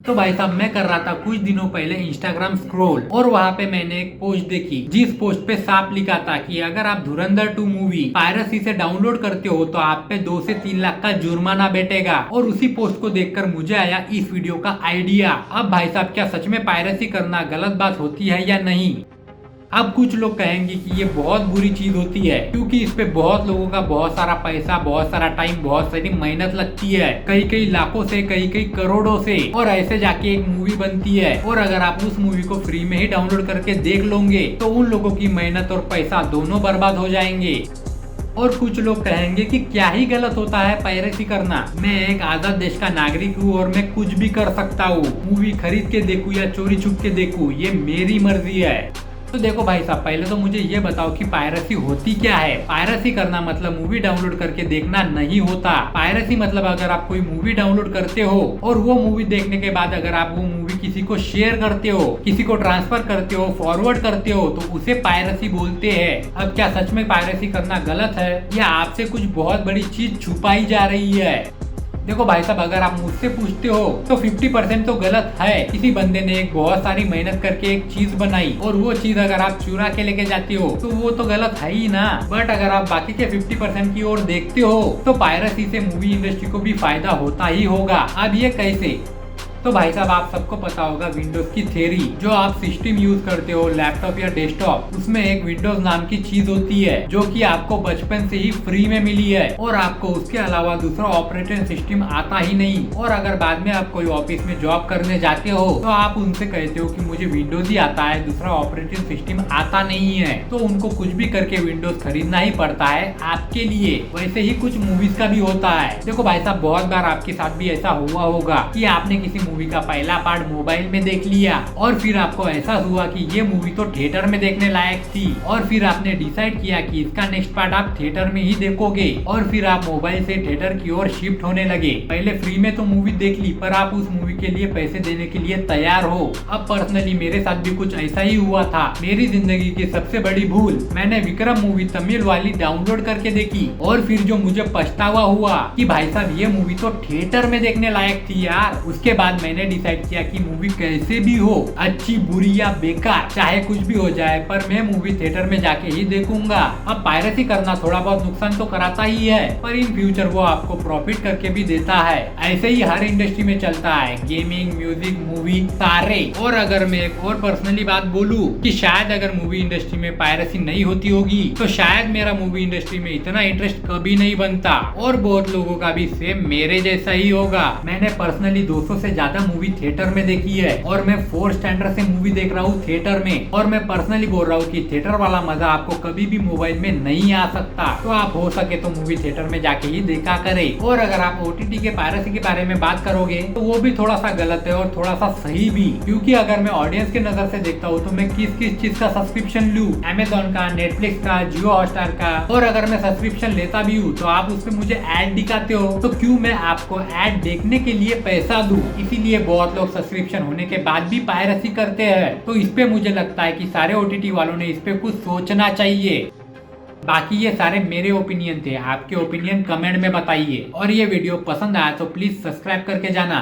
तो भाई साहब मैं कर रहा था कुछ दिनों पहले इंस्टाग्राम स्क्रॉल और वहाँ पे मैंने एक पोस्ट देखी जिस पोस्ट पे साफ लिखा था कि अगर आप धुरंधर 2 मूवी पायरेसी से डाउनलोड करते हो तो आप पे 2 से 3 लाख का जुर्माना बैठेगा। और उसी पोस्ट को देखकर मुझे आया इस वीडियो का आइडिया। अब भाई साहब क्या सच में पायरेसी करना गलत बात होती है या नहीं? अब कुछ लोग कहेंगे कि ये बहुत बुरी चीज होती है क्योंकि इस पे बहुत लोगों का बहुत सारा पैसा, बहुत सारा टाइम, बहुत सारी मेहनत लगती है, कई कई लाखों से, कई कई करोड़ों से, और ऐसे जाके एक मूवी बनती है। और अगर आप उस मूवी को फ्री में ही डाउनलोड करके देख लोगे तो उन लोगों की मेहनत और पैसा दोनों बर्बाद हो जाएंगे। और कुछ लोग कहेंगे कि क्या ही गलत होता है पायरेसी करना, मैं एक आजाद देश का नागरिक हूँ और मैं कुछ भी कर सकता हूँ, मूवी खरीद के देखूँ या चोरी छुप के देखूँ, ये मेरी मर्जी है। तो देखो भाई साहब, पहले तो मुझे ये बताओ कि पायरेसी होती क्या है। पायरेसी करना मतलब मूवी डाउनलोड करके देखना नहीं होता। पायरेसी मतलब अगर आप कोई मूवी डाउनलोड करते हो और वो मूवी देखने के बाद अगर आप वो मूवी किसी को शेयर करते हो, किसी को ट्रांसफर करते हो, फॉरवर्ड करते हो, तो उसे पायरेसी बोलते हैं। अब क्या सच में पायरेसी करना गलत है या आपसे कुछ बहुत बड़ी चीज छुपाई जा रही है? देखो भाई साहब, अगर आप मुझसे पूछते हो तो 50% तो गलत है। किसी बंदे ने एक बहुत सारी मेहनत करके एक चीज बनाई और वो चीज अगर आप चुरा के लेके जाते हो तो वो तो गलत है ही ना। बट अगर आप बाकी के 50% की ओर देखते हो तो पायरेसी से मूवी इंडस्ट्री को भी फायदा होता ही होगा। अब ये कैसे? तो भाई साहब, आप सबको पता होगा विंडोज की थ्योरी। जो आप सिस्टम यूज करते हो, लैपटॉप या डेस्कटॉप, उसमें एक विंडोज नाम की चीज होती है जो कि आपको बचपन से ही फ्री में मिली है और आपको उसके अलावा दूसरा ऑपरेटिंग सिस्टम आता ही नहीं। और अगर बाद में आप कोई ऑफिस में जॉब करने जाते हो तो आप उनसे कहते हो कि मुझे विंडोज ही आता है, दूसरा ऑपरेटिंग सिस्टम आता नहीं है, तो उनको कुछ भी करके विंडोज खरीदना ही पड़ता है आपके लिए। वैसे ही कुछ मूवीज का भी होता है। देखो भाई साहब, बहुत बार आपके साथ भी ऐसा हुआ होगा कि आपने किसी मूवी का पहला पार्ट मोबाइल में देख लिया और फिर आपको एहसास हुआ कि ये मूवी तो थिएटर में देखने लायक थी और फिर आपने डिसाइड किया कि इसका नेक्स्ट पार्ट आप थिएटर में ही देखोगे और फिर आप मोबाइल से थिएटर की ओर शिफ्ट होने लगे। पहले फ्री में तो मूवी देख ली पर आप उस मूवी के लिए पैसे देने के लिए तैयार हो। अब पर्सनली मेरे साथ भी कुछ ऐसा ही हुआ था। मेरी जिंदगी की सबसे बड़ी भूल, मैंने विक्रम मूवी तमिल वाली डाउनलोड करके देखी और फिर जो मुझे पछतावा हुआ कि भाई साहब ये मूवी तो थिएटर में देखने लायक थी यार। उसके बाद मैंने डिसाइड किया कि मूवी कैसे भी हो, अच्छी बुरी या बेकार, चाहे कुछ भी हो जाए, पर मैं मूवी थिएटर में जाके ही देखूंगा। अब पायरेसी करना थोड़ा बहुत नुकसान तो कराता ही है पर इन फ्यूचर वो आपको प्रॉफिट करके भी देता है। ऐसे ही हर इंडस्ट्री में चलता है, गेमिंग, म्यूजिक, मूवी, सारे। और अगर मैं एक और पर्सनली बात बोलूं कि शायद अगर मूवी इंडस्ट्री में पायरेसी नहीं होती होगी तो शायद मेरा मूवी इंडस्ट्री में इतना इंटरेस्ट कभी नहीं बनता और बहुत लोगों का भी सेम मेरे जैसा ही होगा। मैंने पर्सनली 200 से ज्यादा मूवी थिएटर में देखी है और मैं 4 स्टैंडर्ड से मूवी देख रहा हूँ थिएटर में। और मैं पर्सनली बोल रहा हूँ कि थिएटर वाला मजा आपको कभी भी मोबाइल में नहीं आ सकता। तो आप हो सके तो मूवी थिएटर में जाके ही देखा करें। और अगर आप OTT के पायरेसी के बारे में बात करोगे तो वो भी थोड़ा सा गलत है और थोड़ा सा सही भी, क्योंकि अगर मैं ऑडियंस के नजर से देखता हूँ तो मैं किस किस चीज का सब्सक्रिप्शन लूँ, अमेजोन का, नेटफ्लिक्स का, जियो हॉटस्टार का। और अगर मैं सब्सक्रिप्शन लेता भी हूँ तो आप उसपे मुझे ऐड दिखाते हो तो क्यों मैं आपको ऐड देखने के लिए पैसा दूं? इसीलिए बहुत लोग सब्सक्रिप्शन होने के बाद भी पायरेसी करते हैं। तो इस पे मुझे लगता है कि सारे OTT वालों ने इस पे कुछ सोचना चाहिए। बाकी ये सारे मेरे ओपिनियन थे, आपके ओपिनियन कमेंट में बताइए और ये वीडियो पसंद आया तो प्लीज सब्सक्राइब करके जाना।